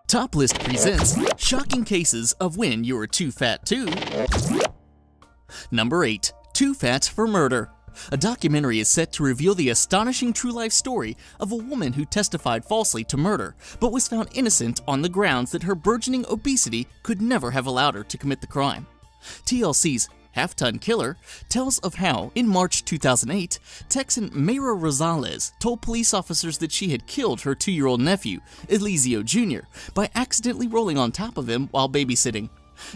Top List presents shocking cases of when you were too fat too. Number 8. Too Fat for Murder. A documentary is set to reveal the astonishing true-life story of a woman who testified falsely to murder, but was found innocent on the grounds that her burgeoning obesity could never have allowed her to commit the crime. TLC's Half-Ton Killer tells of how, in March 2008, Texan Mayra Rosales told police officers that she had killed her 2-year-old nephew, Elizio Jr., by accidentally rolling on top of him while babysitting.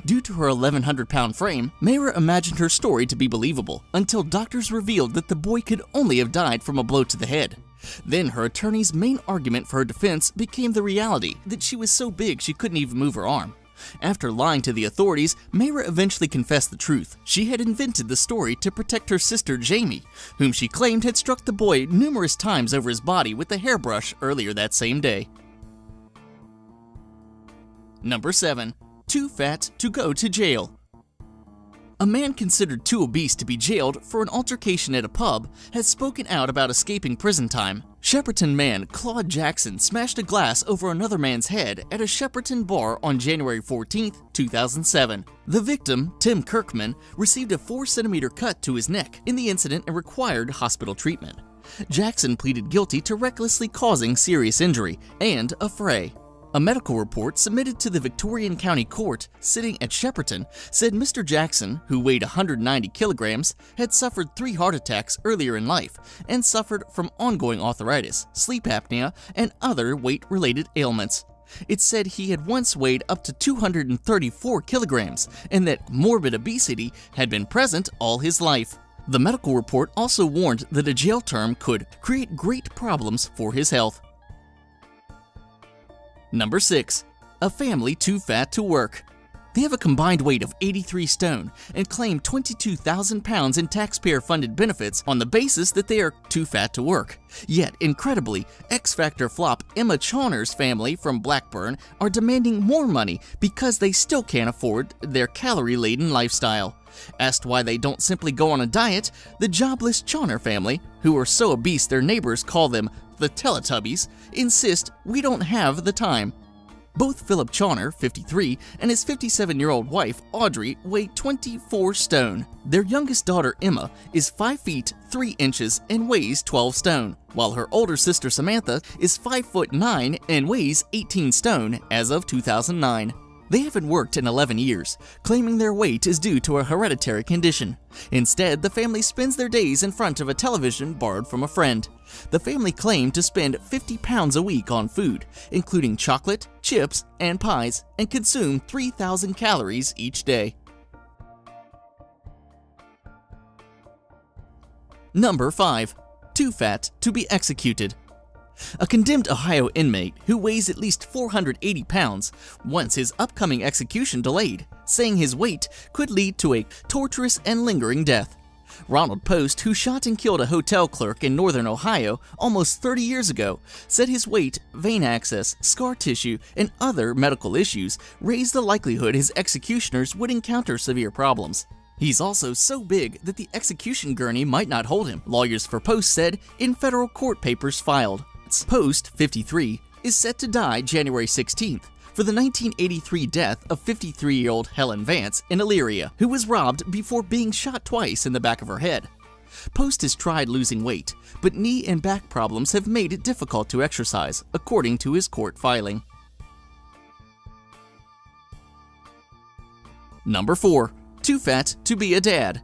Due to her 1,100-pound frame, Mayra imagined her story to be believable, until doctors revealed that the boy could only have died from a blow to the head. Then her attorney's main argument for her defense became the reality that she was so big she couldn't even move her arm. After lying to the authorities, Mayra eventually confessed the truth. She had invented the story to protect her sister Jamie, whom she claimed had struck the boy numerous times over his body with a hairbrush earlier that same day. Number 7. Too fat to go to jail. A man considered too obese to be jailed for an altercation at a pub has spoken out about escaping prison time. Shepperton man Claude Jackson smashed a glass over another man's head at a Shepperton bar on January 14, 2007. The victim, Tim Kirkman, received a 4-centimeter cut to his neck in the incident and required hospital treatment. Jackson pleaded guilty to recklessly causing serious injury and a fray. A medical report submitted to the Victorian County Court sitting at Shepperton said Mr. Jackson, who weighed 190 kilograms, had suffered 3 heart attacks earlier in life and suffered from ongoing arthritis, sleep apnea, and other weight-related ailments. It said he had once weighed up to 234 kilograms and that morbid obesity had been present all his life. The medical report also warned that a jail term could create great problems for his health. Number 6. A family too fat to work. They have a combined weight of 83 stone and claim 22,000 pounds in taxpayer-funded benefits on the basis that they are too fat to work. Yet, incredibly, X Factor flop Emma Chauner's family from Blackburn are demanding more money because they still can't afford their calorie-laden lifestyle. Asked why they don't simply go on a diet, the jobless Chauner family, who are so obese their neighbors call them the Teletubbies, insist we don't have the time. Both Philip Chauner, 53, and his 57-year-old wife, Audrey, weigh 24 stone. Their youngest daughter, Emma, is 5 feet 3 inches and weighs 12 stone, while her older sister, Samantha, is 5 foot 9 and weighs 18 stone as of 2009. They haven't worked in 11 years, claiming their weight is due to a hereditary condition. Instead, the family spends their days in front of a television borrowed from a friend. The family claimed to spend 50 pounds a week on food, including chocolate, chips, and pies, and consume 3,000 calories each day. Number 5. Too fat to be executed. A condemned Ohio inmate who weighs at least 480 pounds wants his upcoming execution delayed, saying his weight could lead to a torturous and lingering death. Ronald Post, who shot and killed a hotel clerk in northern Ohio almost 30 years ago, said his weight, vein access, scar tissue, and other medical issues raised the likelihood his executioners would encounter severe problems. He's also so big that the execution gurney might not hold him, lawyers for Post said in federal court papers filed. Post, 53, is set to die January 16th for the 1983 death of 53-year-old Helen Vance in Elyria, who was robbed before being shot twice in the back of her head. Post has tried losing weight, but knee and back problems have made it difficult to exercise, according to his court filing. Number 4. Too fat to be a dad.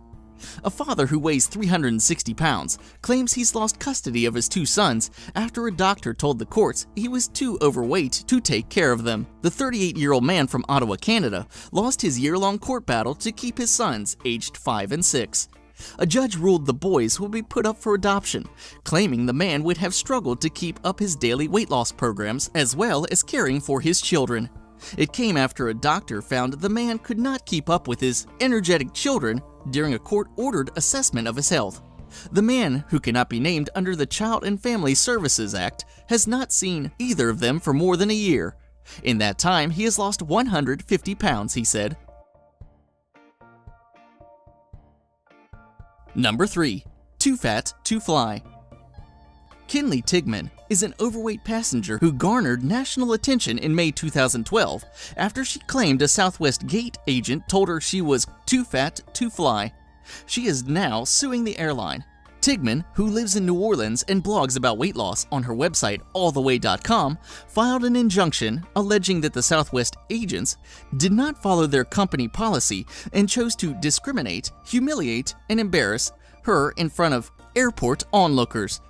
A father who weighs 360 pounds claims he's lost custody of his 2 sons after a doctor told the courts he was too overweight to take care of them. The 38-year-old man from Ottawa, Canada, lost his year-long court battle to keep his sons aged 5 and 6. A judge ruled the boys would be put up for adoption, claiming the man would have struggled to keep up his daily weight loss programs as well as caring for his children. It came after a doctor found the man could not keep up with his energetic children during a court-ordered assessment of his health. The man, who cannot be named under the Child and Family Services Act, has not seen either of them for more than a year. In that time, he has lost 150 pounds, he said. Number 3. Too fat to fly. Kinley Tigman is an overweight passenger who garnered national attention in May 2012 after she claimed a Southwest Gate agent told her she was too fat to fly. She is now suing the airline. Tigman, who lives in New Orleans and blogs about weight loss on her website alltheway.com, filed an injunction alleging that the Southwest agents did not follow their company policy and chose to discriminate, humiliate, and embarrass her in front of airport onlookers,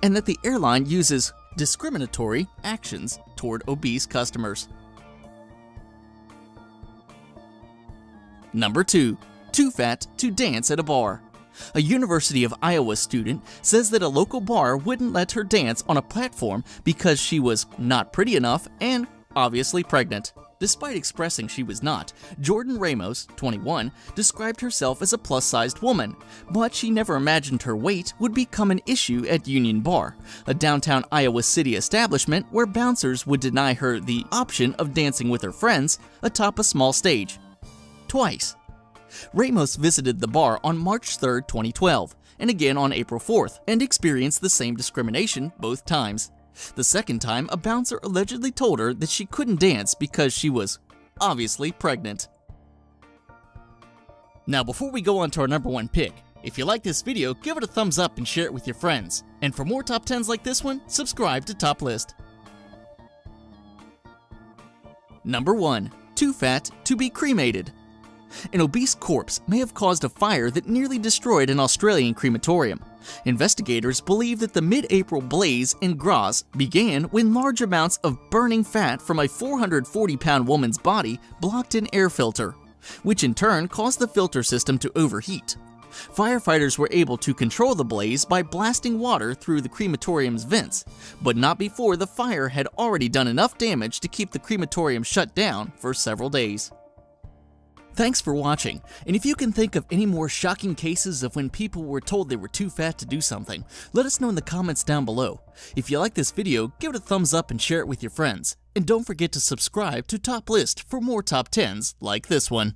and that the airline uses discriminatory actions toward obese customers. Number 2. Too fat to dance at a bar. A University of Iowa student says that a local bar wouldn't let her dance on a platform because she was not pretty enough and obviously pregnant. Despite expressing she was not, Jordan Ramos, 21, described herself as a plus-sized woman, but she never imagined her weight would become an issue at Union Bar, a downtown Iowa City establishment where bouncers would deny her the option of dancing with her friends atop a small stage. Twice. Ramos visited the bar on March 3, 2012, and again on April 4th, and experienced the same discrimination both times. The second time, a bouncer allegedly told her that she couldn't dance because she was obviously pregnant. Now, before we go on to our number 1 pick, if you like this video, give it a thumbs up and share it with your friends. And for more top 10s like this one, subscribe to Top List. Number 1. Too fat to be cremated. An obese corpse may have caused a fire that nearly destroyed an Australian crematorium. Investigators believe that the mid-April blaze in Graz began when large amounts of burning fat from a 440-pound woman's body blocked an air filter, which in turn caused the filter system to overheat. Firefighters were able to control the blaze by blasting water through the crematorium's vents, but not before the fire had already done enough damage to keep the crematorium shut down for several days. Thanks for watching, and if you can think of any more shocking cases of when people were told they were too fat to do something, let us know in the comments down below. If you like this video, give it a thumbs up and share it with your friends. And don't forget to subscribe to Top List for more top 10s like this one.